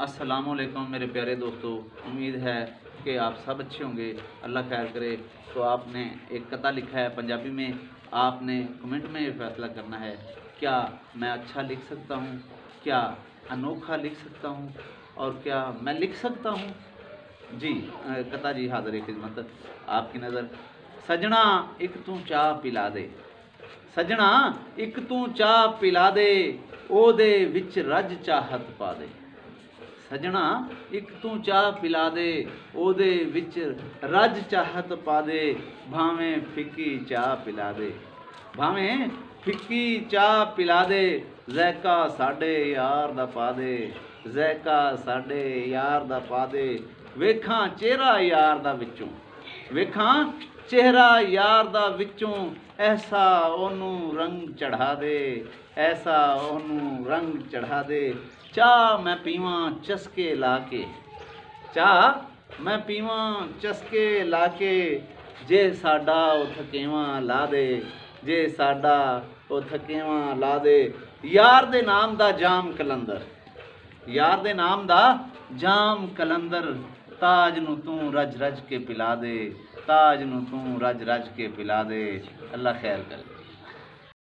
अस्सलामुअलैकुम मेरे प्यारे दोस्तों, उम्मीद है कि आप सब अच्छे होंगे। अल्लाह खैर करे। तो आपने एक कता लिखा है पंजाबी में, आपने कमेंट में ये फैसला करना है क्या मैं अच्छा लिख सकता हूँ, क्या अनोखा लिख सकता हूँ और क्या मैं लिख सकता हूँ। जी कता जी हाज़िर है खिदमत आपकी नज़र। सजना एक तू चाह पिला दे, सजना एक तू चाह पिला दे, ओदे विच रज चाहत पा दे। सजना एक तू चाह पिला दे, ओदे विच रज चाहत पा दे। भावें फिक्की चाह पिला दे, भावें फिक्की चाह पिला दे। ज़ैका साडे यार दा पा दे, ज़ैका साडे यार दा पा दे। वेखां चेहरा यार दा विचों, वेखां चेहरा यार दा विचों। ऐसा ओनू रंग चढ़ा दे, ऐसा ओनू रंग चढ़ा दे। चाह मैं पीवां चस्के ला के, चाह मैं पीवां चस्के ला के। जे साडा ओ थकेवां ला दे, जे साडा ओ थकेवां ला दे। यार दे नाम दा जाम कलंदर, यार दे नाम दा जाम कलंदर। ताज नू तू रज रज के पिला दे, ताज नू तू रज रज के पिला दे। अल्लाह खैर करे।